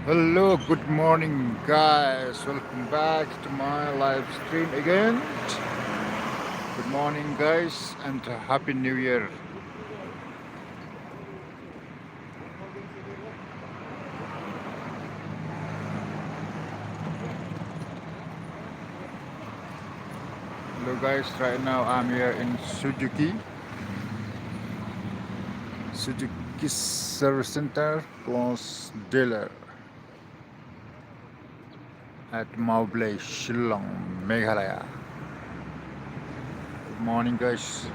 Hello, good morning, guys. Welcome back to my live stream again. Good morning, guys, and Happy New Year. Hello, guys. Right now, I'm here in Suzuki Service Center plus dealer at Mawblei, Shillong, Meghalaya. Good morning, guys.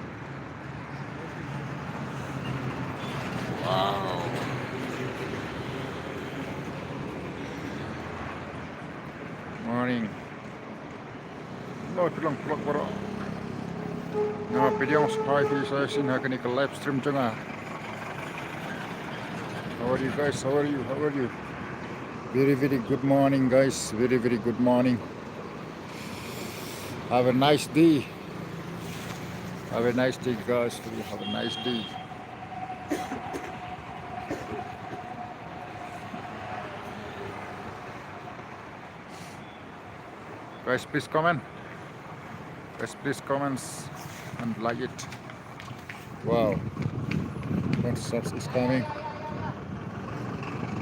Wow. Morning. No, tulang vlog bro. Nah, video sekali saya sini akan ikut live stream juga. How are you guys? How are you? How are you? Very good morning, guys. Very good morning. Have a nice day. Have a nice day, guys. Have a nice day. Guys, please comment. Guys, please comments and like it. Wow. Concepts is coming.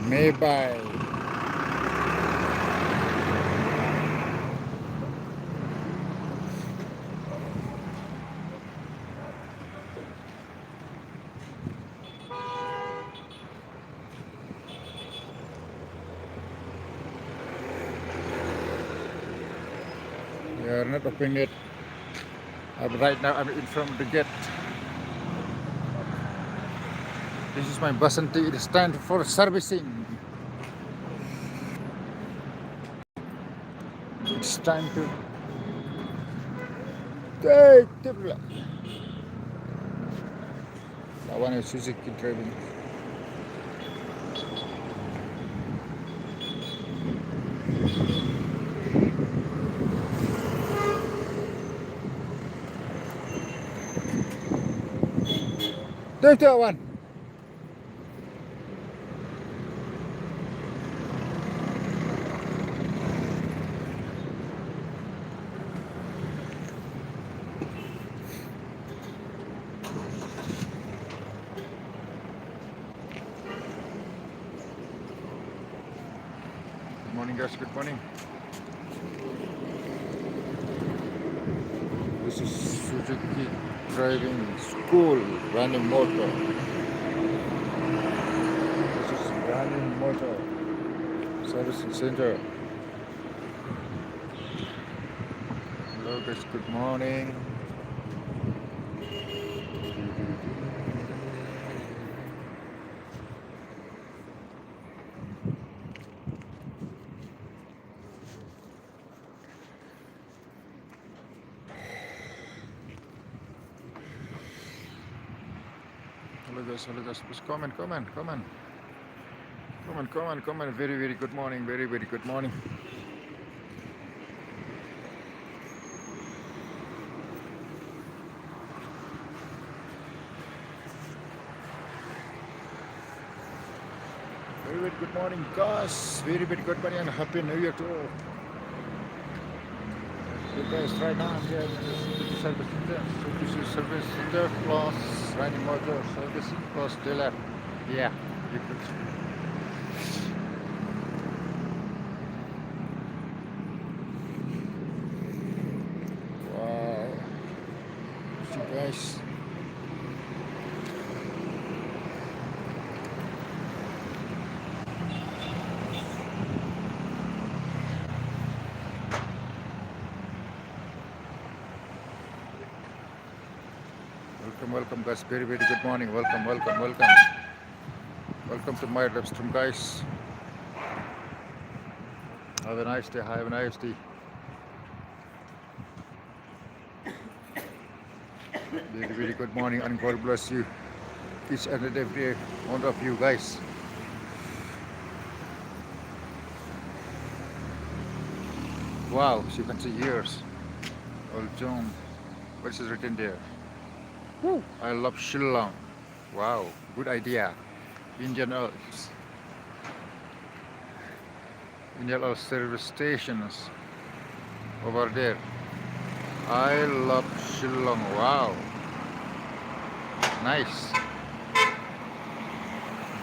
Maybe. We are not opening it. Right now I'm in front of the gate. This is my bus and it is time for servicing. It's time to take the block. That one is Suzuki driving. There's that one. Good morning, guys. Good morning. This is Suzuki driving school, running motor. This is running motor. Servicing Center. Hello, guys. Good morning. Hello guys, please comment. Very good morning, very good morning. Very good morning, guys. Very good morning and Happy New Year to all. So guys, right now I'm here in the Suzuki Service Center. Suzuki Service Center plus running motor servicing plus dealer. Yeah, you could. Wow. See guys. Welcome guys, very good morning. Welcome. Welcome to my live stream, guys. Have a nice day. Very good morning and God bless you. Each and every one of you guys. Wow, so you can see years. Old John. What is written there? Woo. I love Shillong. Wow, good idea. Indian Alps. yellow service stations over there. I love Shillong. Wow, nice,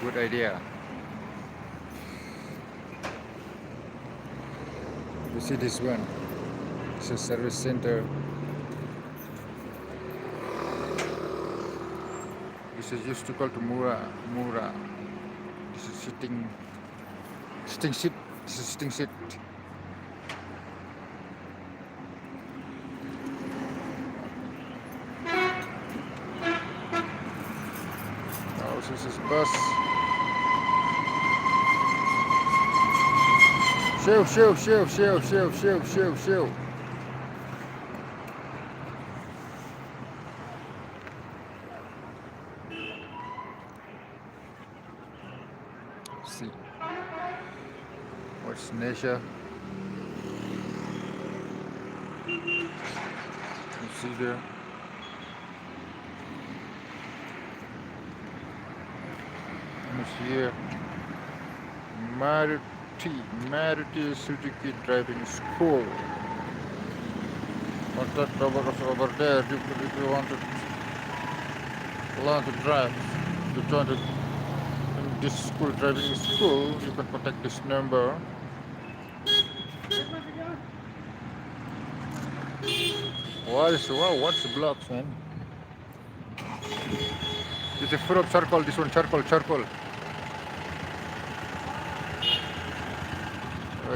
good idea. You see this one? It's a service center. This is used to call to Mura. This is sitting seat. This is sitting seat. Oh, this is bus. Show. See. What's Nesha? You see there? Here. Maruti Suzuki driving school. What's that over there? If you want to learn to drive, to join this school driving school, you can contact this number. What's the blocks, man? It's a full of charcoal. This one charcoal.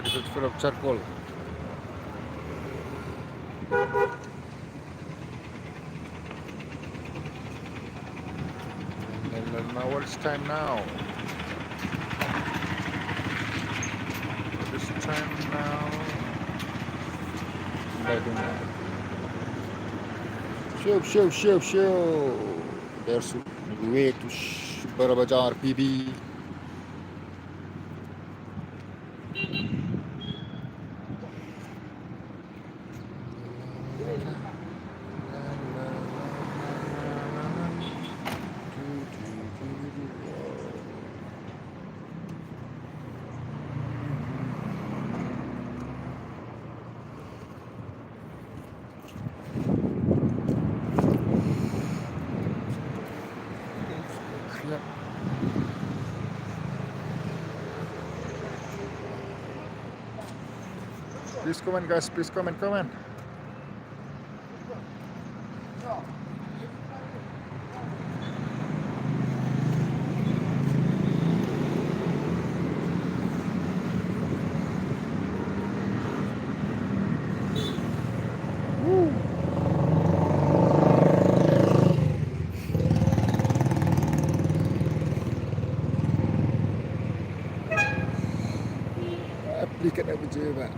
This is full of charcoal. And now what's time now? What is time now? I don't know. Show. There's a way to Barabajar PB. Please comment, guys. Please comment. Applikan apa je, Pak?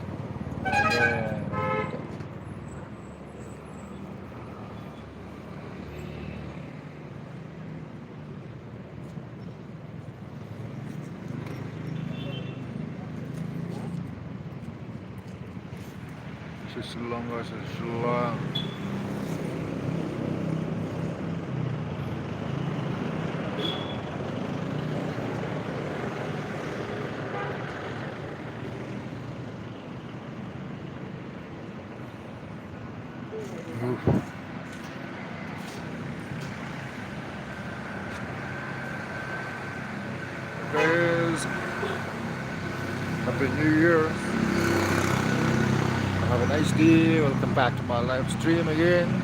Shillong, guys, Shillong. Guys, Happy New Year. Have a nice day. Welcome back to my live stream again.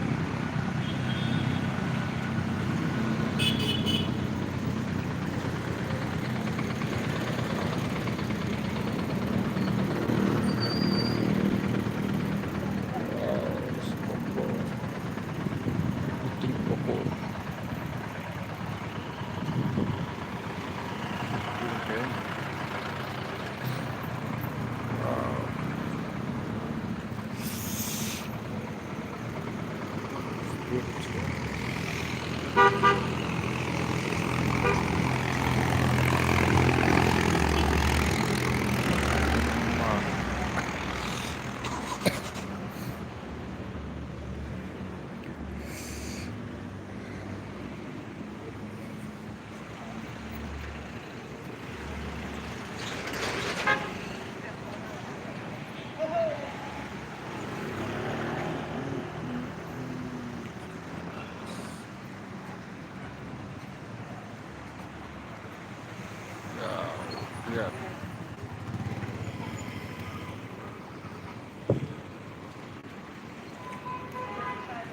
Yeah.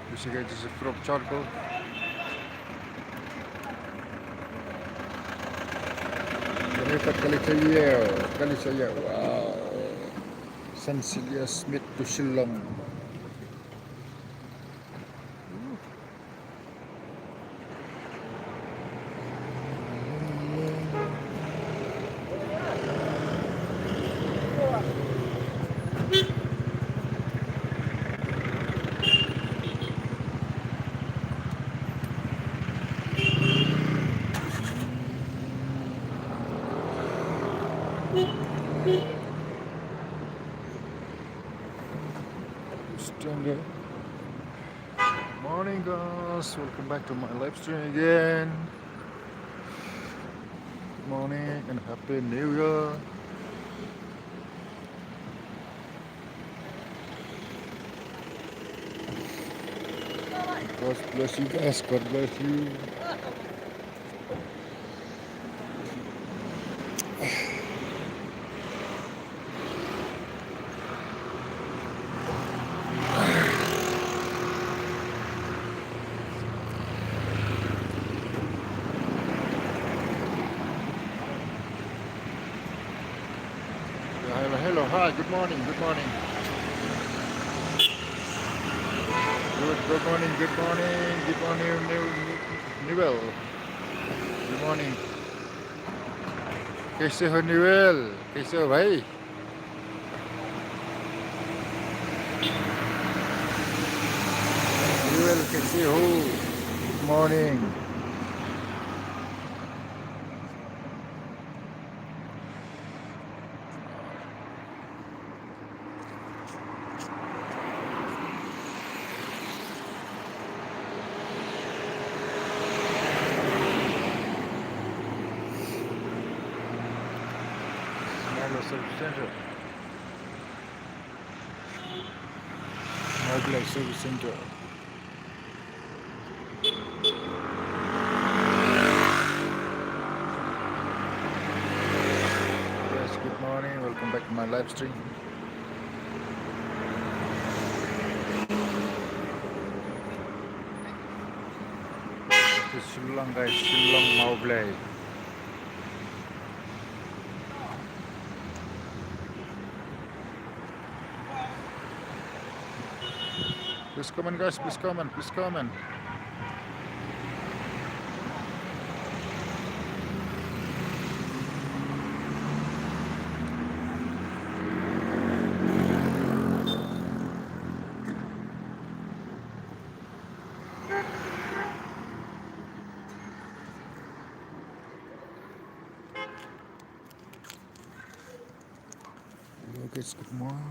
You see, guys, this is from charcoal. Lipat kali saya. Wow. Sansilia Smith to Shillong. Stand Morning, guys. Welcome back to my live stream again. Good morning and happy New Year. God bless you guys. God bless you. Hello, hi, good morning, good morning. Good morning, Newell. Good morning. कैसे हो न्यूएल? कैसे हो भाई? न्यूएल कैसे हो? Good morning. Service Center. Mawblei Service Center. Yes, good morning. Welcome back to my live stream. This is Shillong, guys. Shillong Mawblei. Please come in, guys. Please come in. Please come in. Hello, guys. Good morning.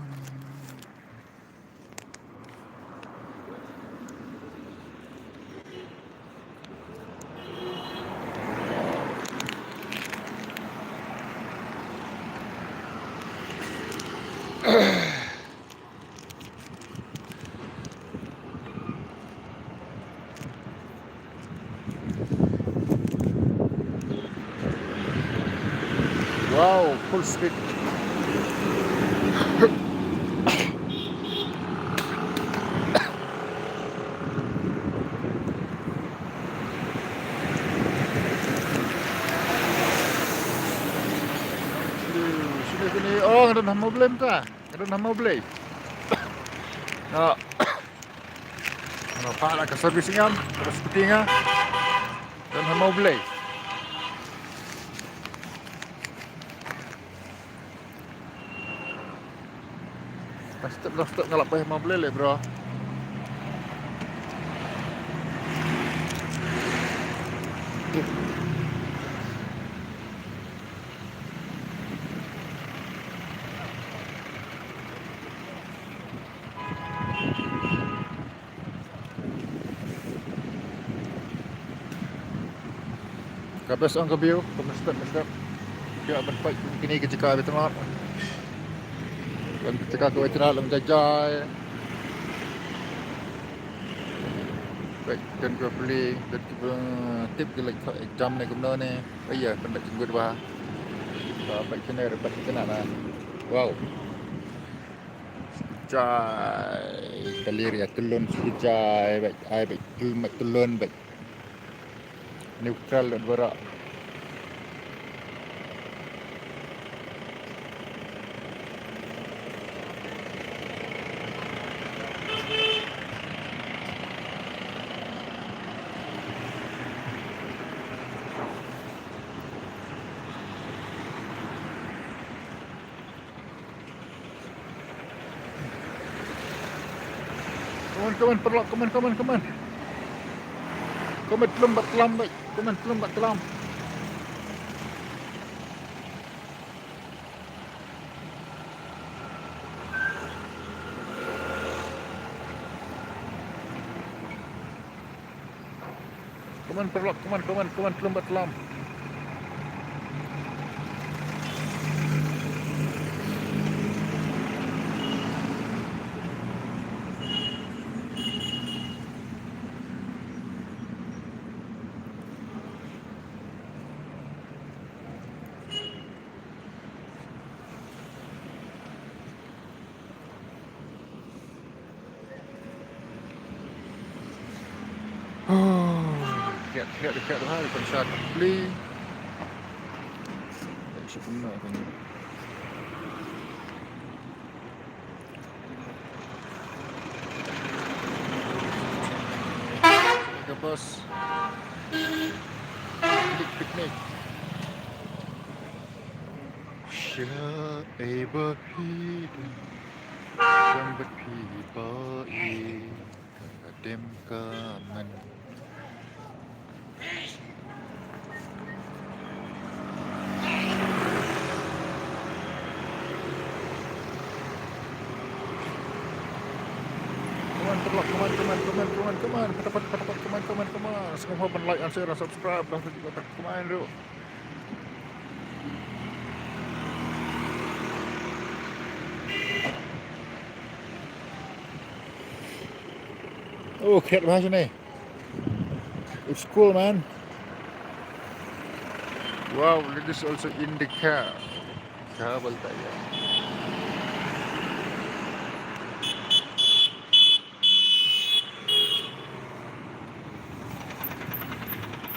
Wow, full speed. Sini. Oh, ada nama Mawblei ta? Ada nama Mawblei. Nah, para ke servicing terus sepertinya dan nama Mawblei. Step ngalap pay Mawblei le, bro. Kabes ang kabiyo, step. Kaya berpak kini ketika betul mak. Dan ketika kau itu dalam jajai. Baik, dan kau beli dan kau tip ke lagi jam ni kau ni. Oh iya, pendak jenggut bah. Dapat kena dapat kena lah. Wow. Jai kalir ya telun sekejai baik ai baik telun baik neutral dan berak. Come on, perlok, come on. Come on, telum bat telam baik. Come on, telum bat telam. Come on, perlok, come on, telum bat telam. Dekat lah dekat syarat beli. Tak bisa guna kan. Ke bos. Piknik. Syaiba hidup sambat pibai kadem kaman. Come on. Semua like and share dan subscribe dan juga komen dulu. Oh, cat macam ni. It's cool, man. Wow, it is also in the car. Kabel tak ya.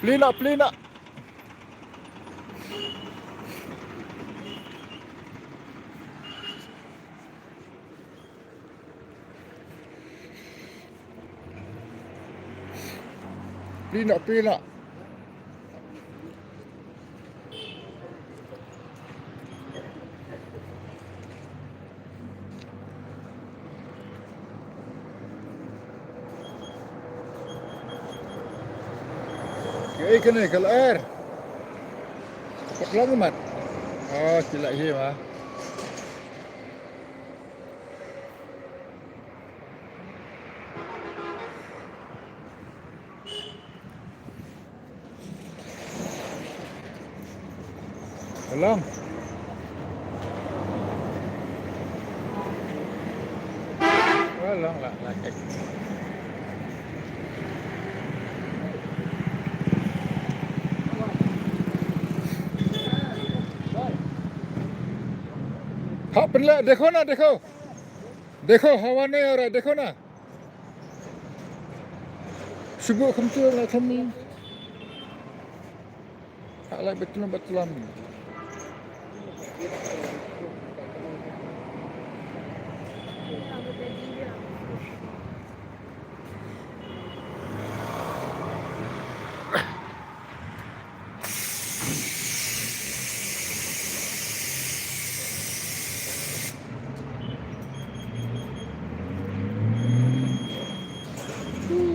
Plina. Plina. Ikan ni kalau air. Cepat lama mat. Oh, silap him ah. Shillong. Shillong lah. हाँ पहले देखो हवा नहीं आ रहा है, देखो ना subuh kencur lah kami alai betul-betulan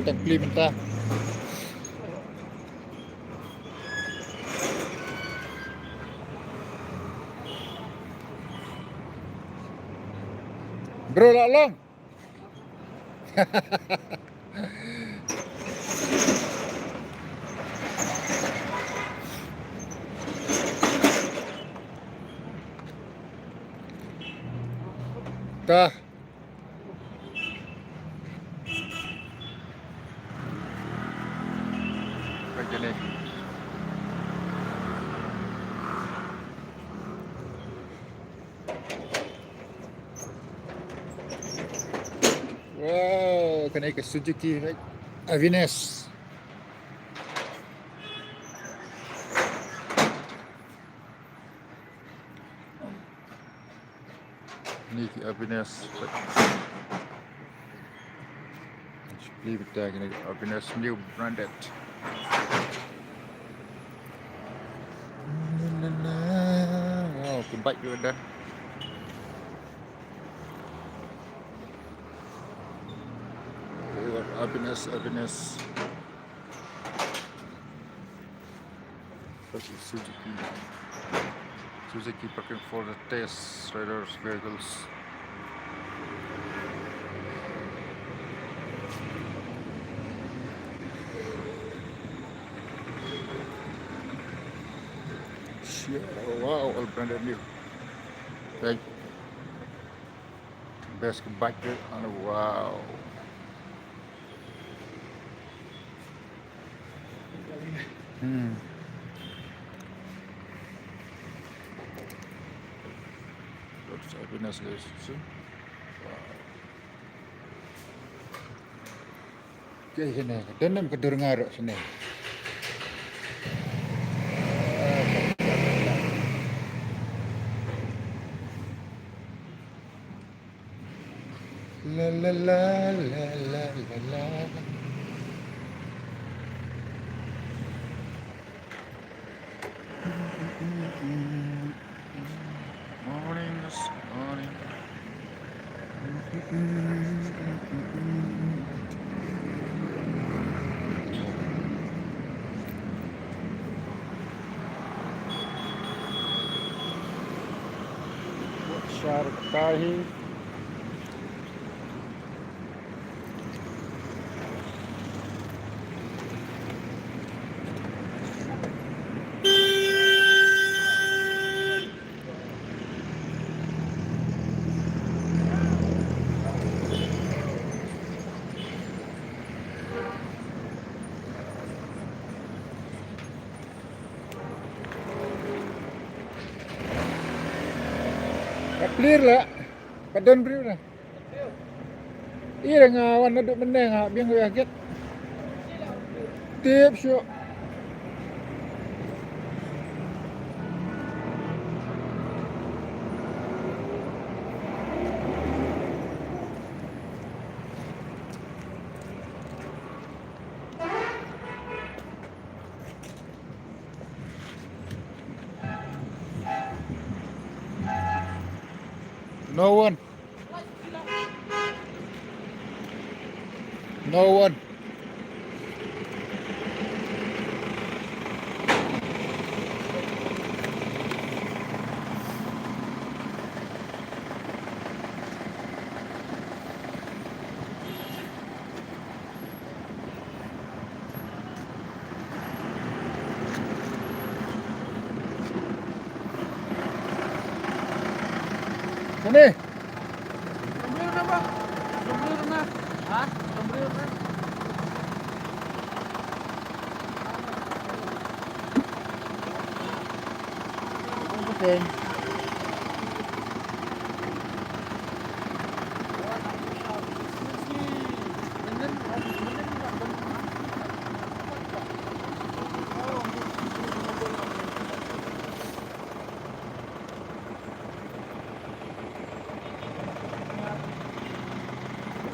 tak beli mentah. Bro lah long. Dah. Macam ni. kan ke Suzuki right? Avines. Ini ke Avines. Leave it there. Avines new branded. Wow, kebait juga dah. Happiness. That's Suzuki parking for the test riders vehicles. Wow, all branded new. Like best bike and wow. That's happiness guys. See? Wow. Okay, sini. Dalam kedengar sini. La la la la la la la. Morning. Shar Kahi. Clear lah, padan beri lah. Iya ngawan naduk meneng ah, biang gue yakin. Tip syuk. No one. Sini.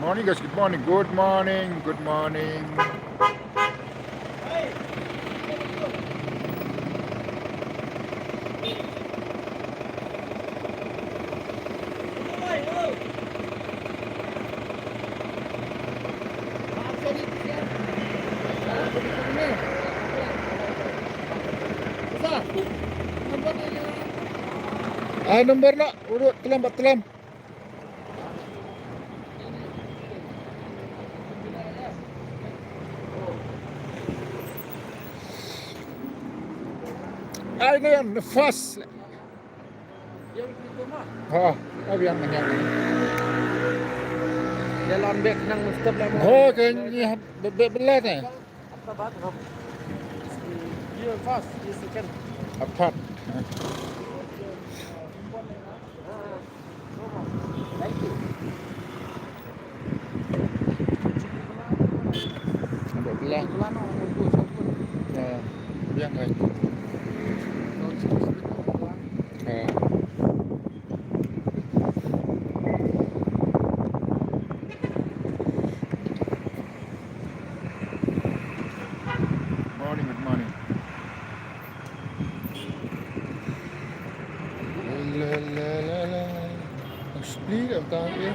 Morning guys, good morning. Nomor nak, urut telam. Ini yang nefas. Yang Jalan back nang stop lah. kayaknya belat eh. Apa baat Rob? You fast, you second. Apart. Thank you. Lang. Pelano untuk sabun. Yang kan. Kalau sedikit pelan. Morning, good morning. La la la la. Ang split ang tayo.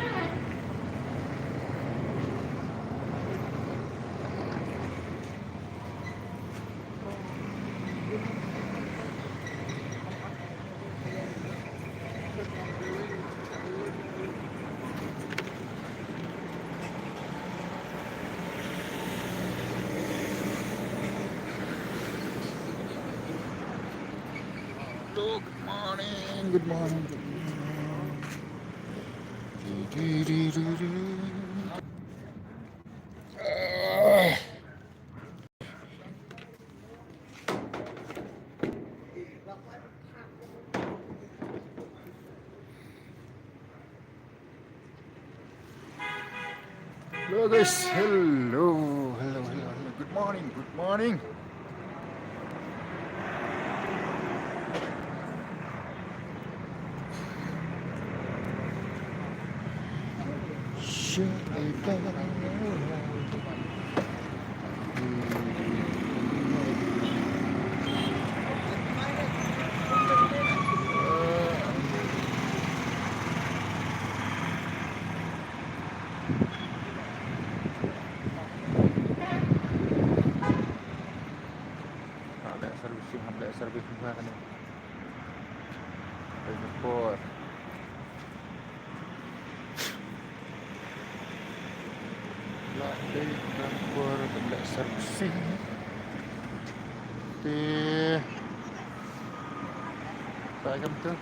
Good morning, good morning, good morning. Ah. Hello guys, hello, hello, hello, hello. Good morning, good morning. Ada servicing sana nih. Report. Landai transport ada servicing. Thì tại cầm tư.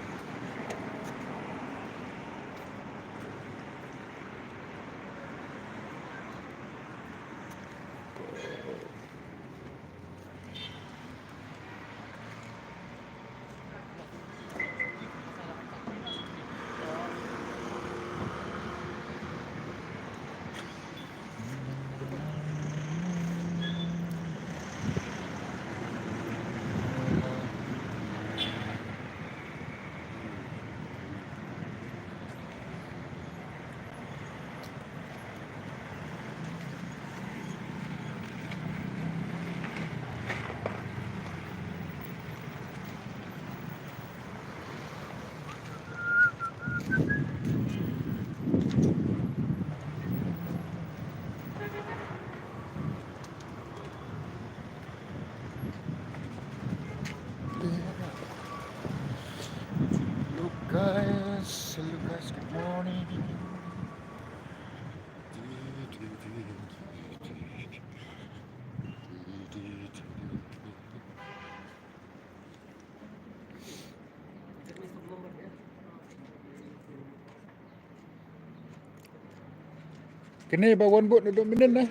Hello guys, good morning. Kini bawon buat duduk minin lah.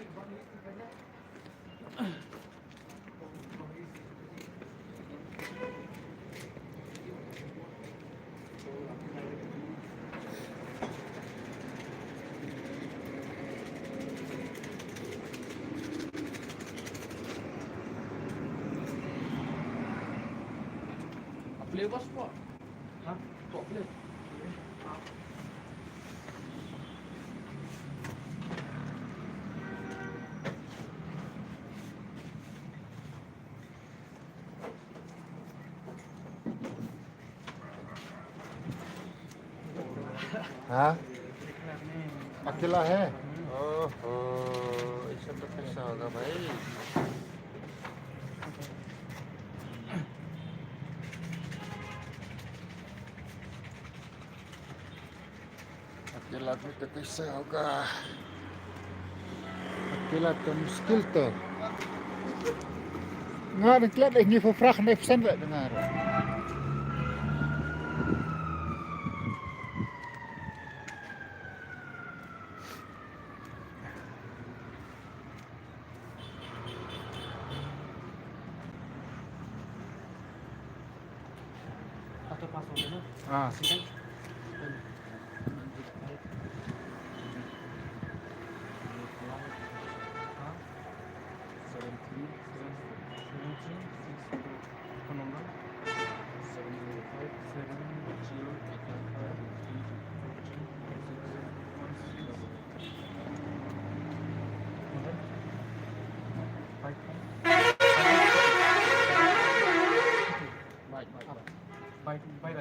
Boleh bos po? Hah? Kok boleh? Hah? Akhirlah है ओहो ऐसा तो कैसा होगा भाई अकेला भी तो कैसे होगा अकेला तो मुश्किल तो nggak niklat ini vervraag net pesan nggak dengar Atau pasok na? ah Sige.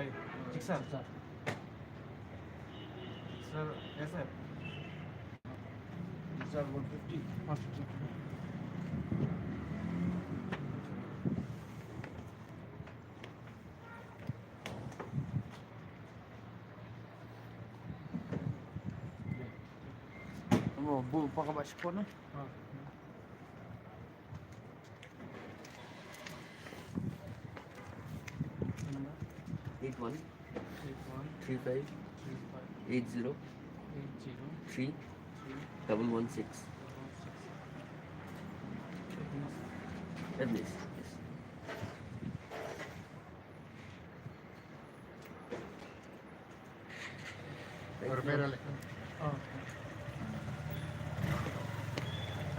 Ay, XR. XR SF. XR 150. 150. Bu pakai spon na. 81 81 35 35 80 80 3 116. Yes. Berbeda. Oh.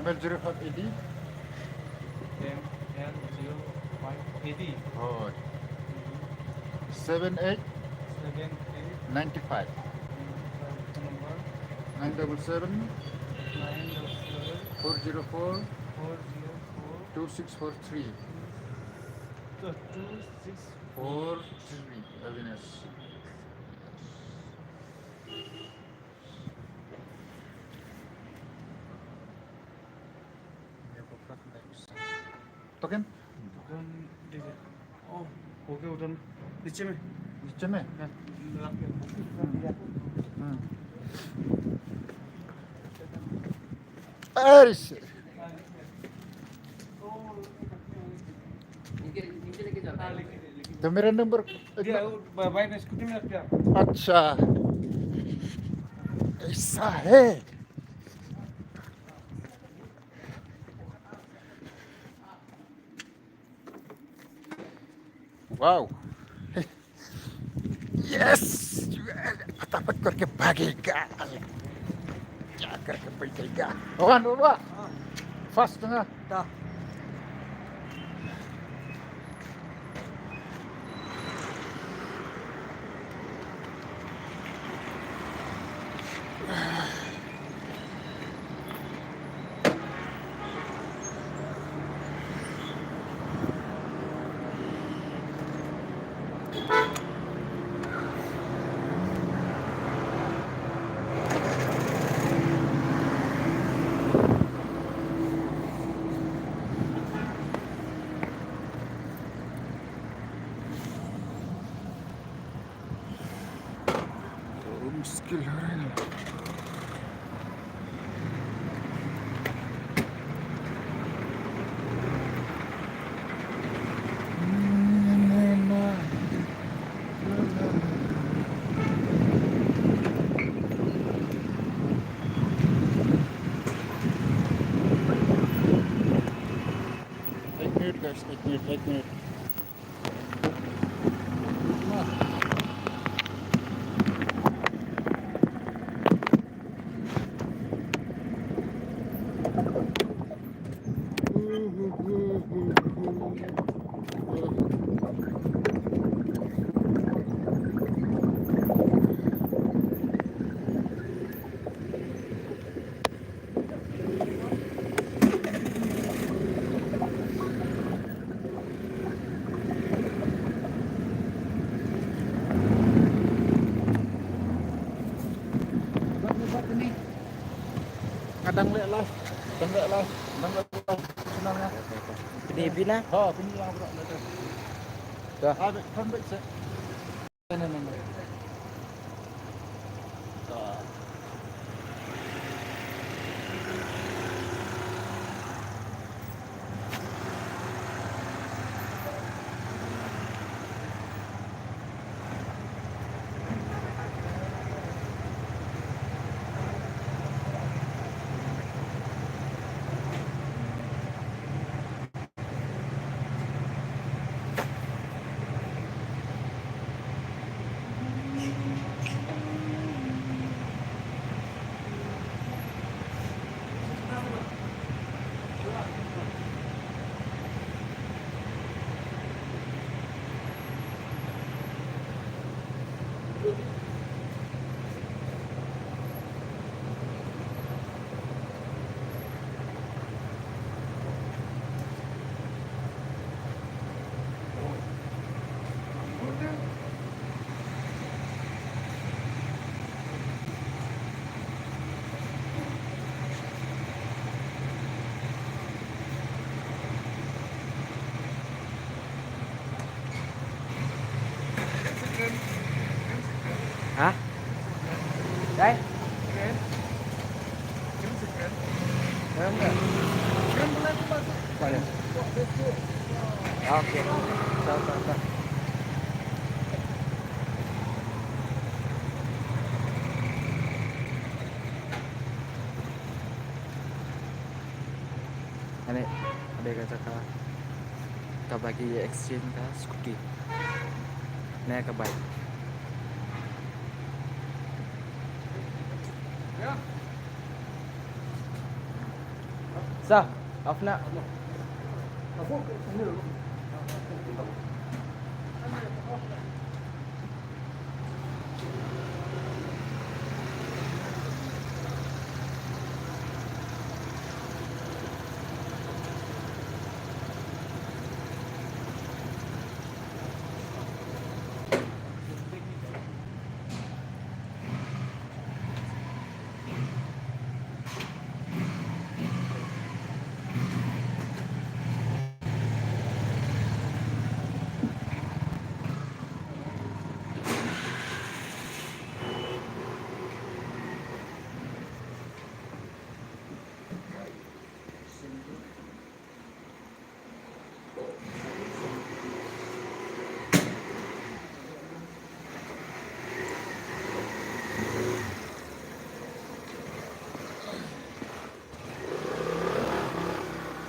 ML05 AD. 10 L05 80 Oh. 78 7 95 number 977 9 404 404 2643 264 43 Avinas. Token? bukan dia. Oh, oke udah नीचे में नीचे में अरे से नीचे लेके जाता है। तो मेरा नंबर dia भाई ने स्कूटी में रख दिया अच्छा ऐसा है वाओ यस dapat करके भागेगा क्या करके बैठेगा Okan बाबा fast tengah dah मुश्किल हो रहा है एक मिनट guys एक minute Kadang lek lah, senang lah. Debi na Ha, pini lah bro. Dah. Ah, kan baik se. Nah. Dah. Hả? Đây. Enggak. Mana? Oke. Tahu. Ini ada kata kabagi exchange ka Suzuki. Nah kabay. Sa, off na.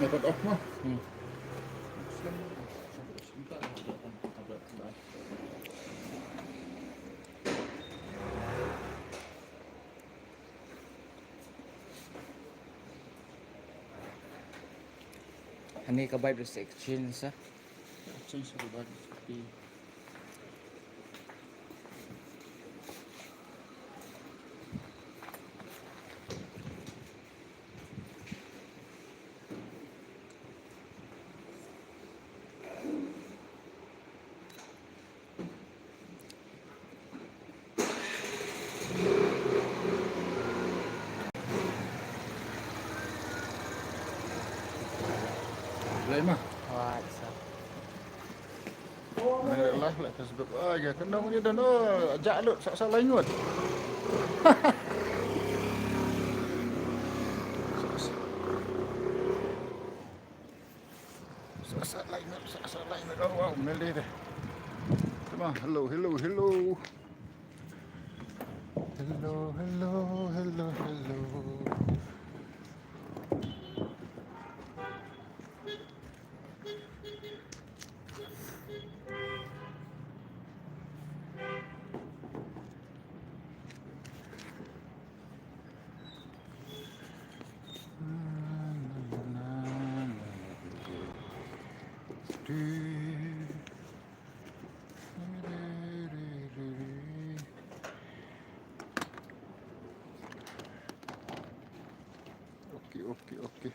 Dapat off mah. Ini kabay terus exchange sa. Change the body. Lain mah. Wah, sa. Lah Facebook aja kenang ni dan ajak lu salah ingat. Salah ingat. Oh wow, melih deh. Cuma hello. Oke.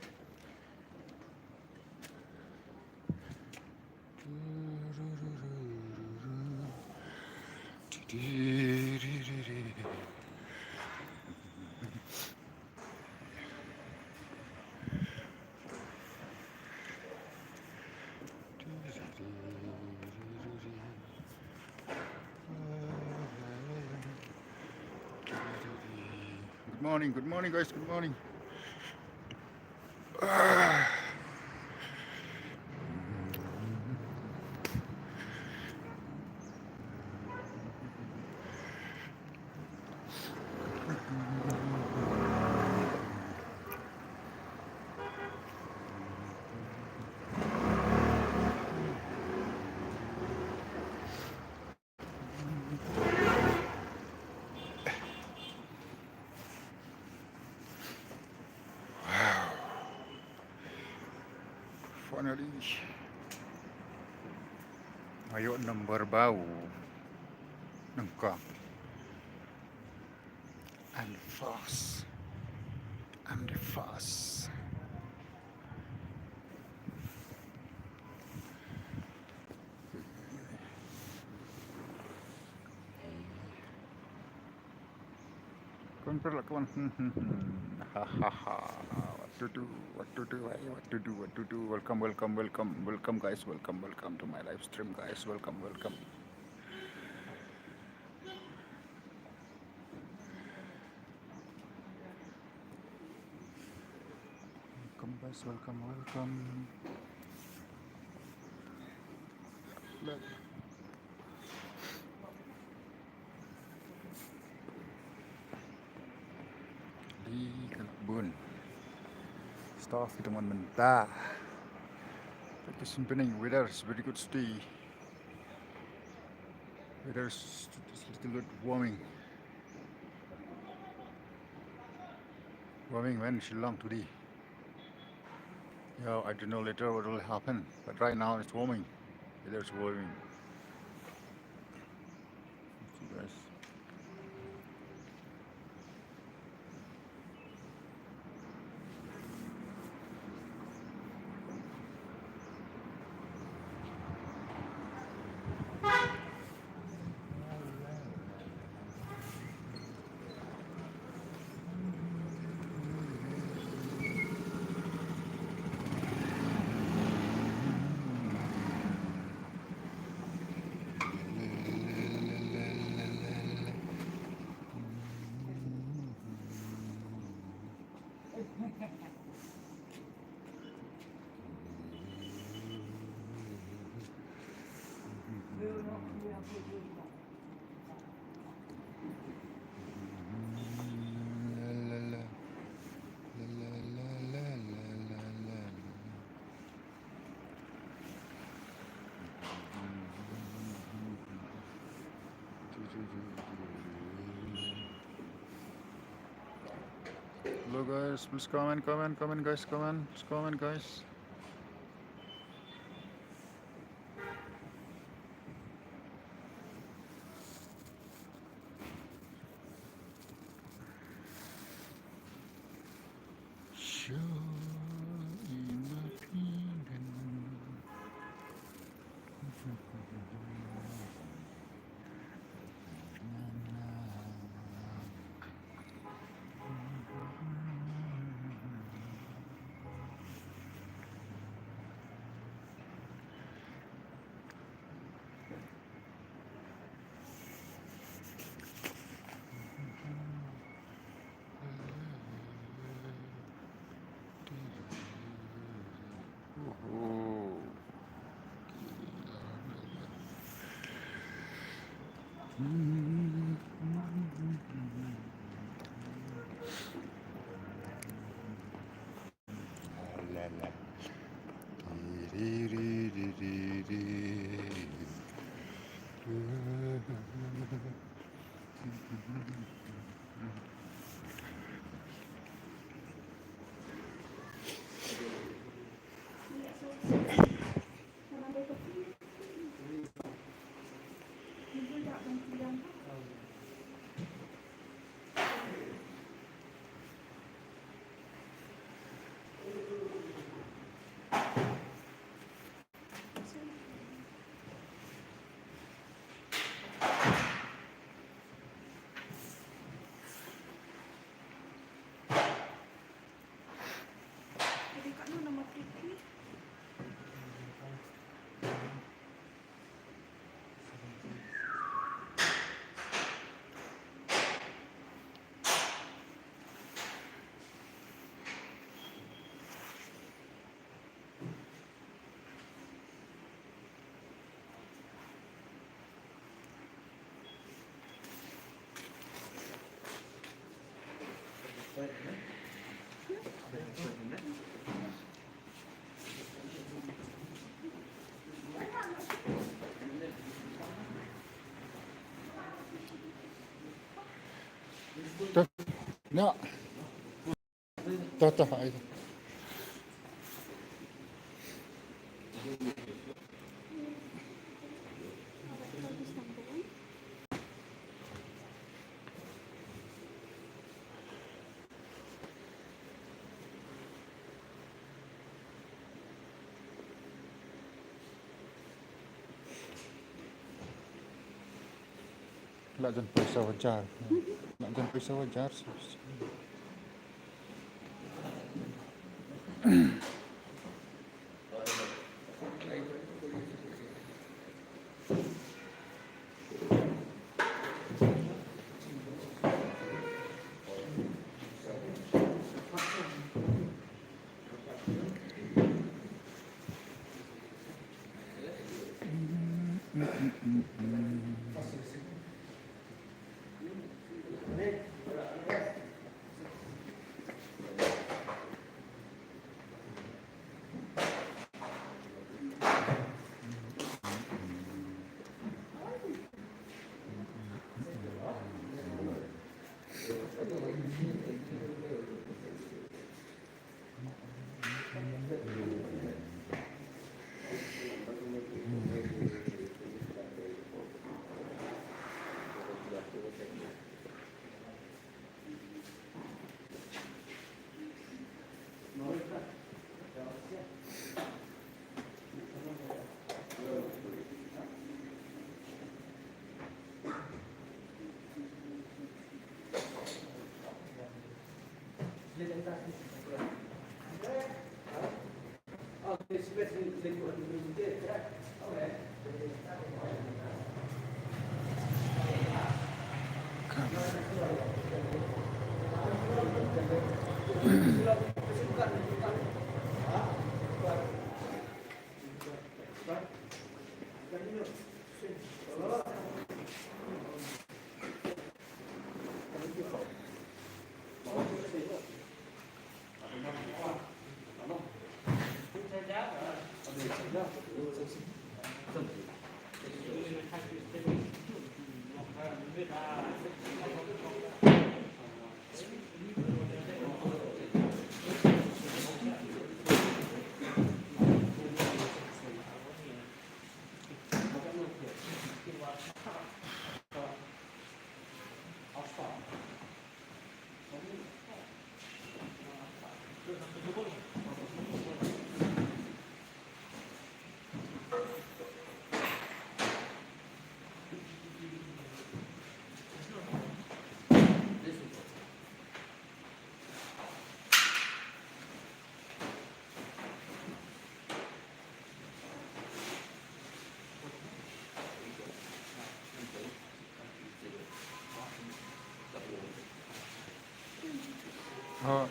Good morning guys, good morning. Finally, ayo nomor bau nengkang and fast. Konter lah kawan. Hahaha. What to do. Welcome guys. Welcome to my live stream guys. Welcome. guys, welcome. Look. Di kebun. Staff teman mentah. Vacation pening. Weather is very good today. Weather is little bit warming. Warming when Shillong today. Yeah, I don't know later what will happen, but right now it's warming. Weather is warming. See guys. Hello guys, please comment guys, comment guys. Show in my opinion. No. Tata ay. Wala dyan pwesa wajar. Wala dyan pwesa wajar. Oh,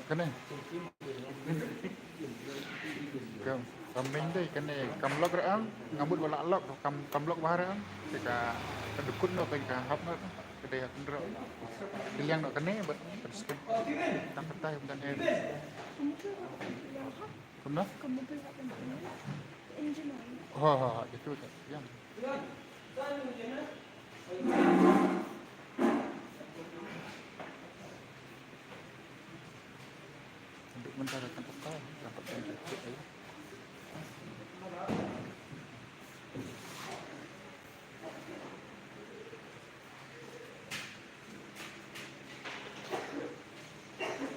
cái này kambing deh kan kamlok ra ngambut wala lok kamlok bahara ka kedukun no ka hap no kede kendro yang no kene bet terus kan petai dan air kumna oh itu yang untuk mentarakan apa dapat bentuk aja.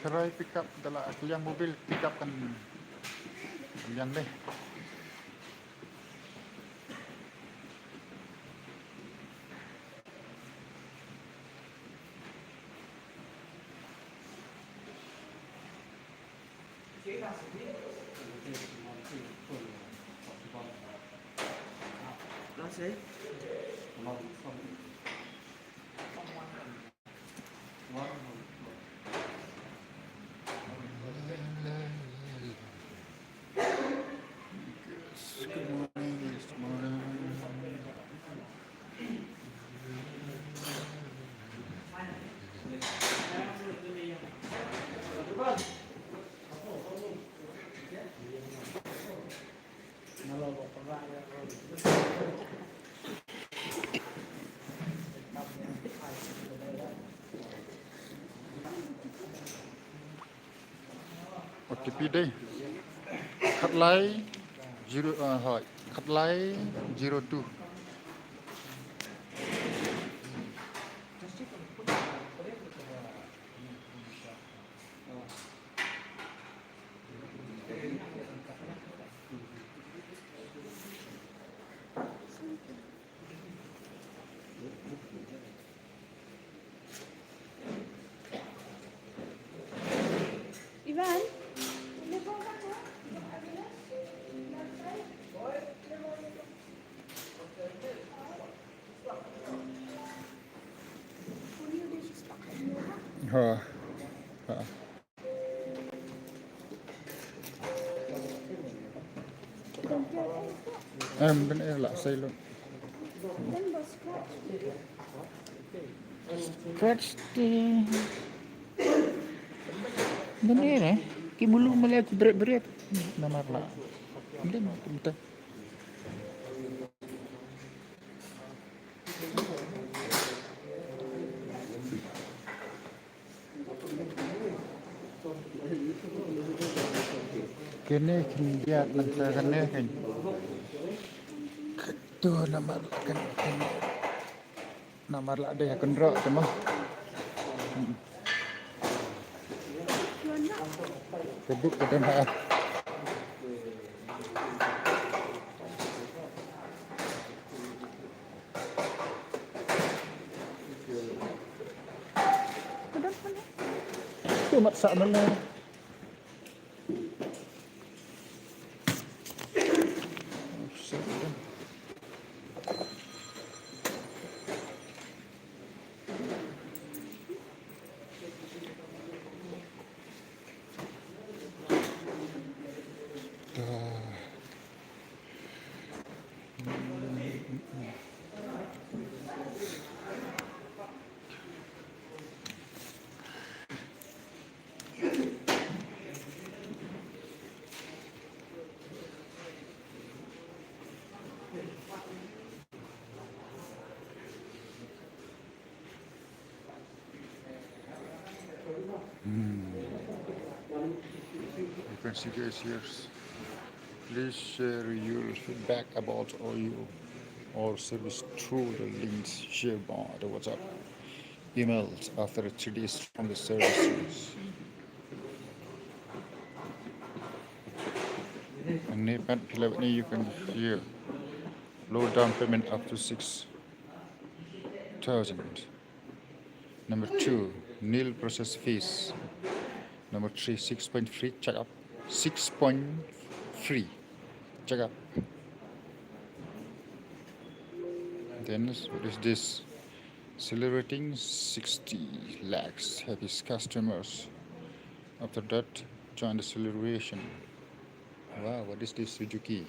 Try pick up dalam yang mobil pick up kan yang deh. Sih. OTP đây khắt lái zero hỏi khắt lái 02 Ivan? ha ha em bên em lại xây luôn scratch thì bên này cái bulu melihat berat nomor lah ini mah bentar Kene lihat nanti kan tu nomor kan nomor lah ada ya kendro cuma You are not. keduk kadang ha Kedap mana? tu mat sak mana You can see guys here. Please share your feedback about OU or service through the links shared by the WhatsApp emails after 3 days from the services. And you can hear low down payment up to 6,000. Number 2, nil process fees. Number 3, 6.3 check up. 6.3 check up. Then what is this? Celebrating 60 lakhs happy customers. After that, join the celebration. Wow, what is this Suzuki?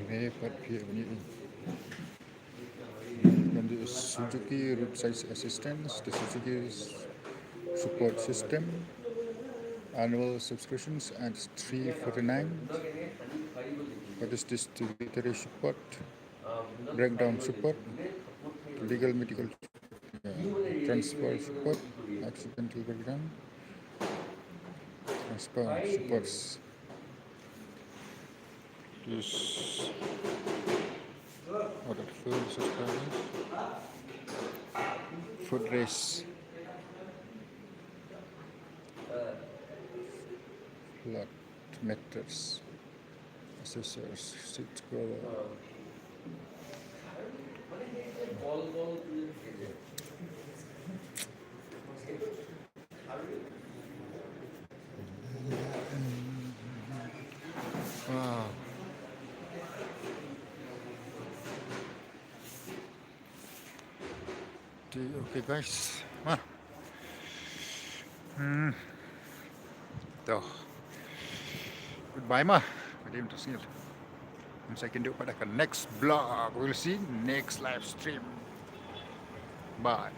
Repot dia bunyi ni. Then the Suzuki roadside assistance, the Suzuki support system, annual subscriptions at 349. What is this? Military support, breakdown support, legal medical transfer support, accidental breakdown, transfer supports. This order food subscribers, food race, flood matters, assessors, seat cover. Wow. Okay guys, tuh, goodbye mah, jadi untuk sini. Saya akan pada next vlog, we'll see next live stream. Bye.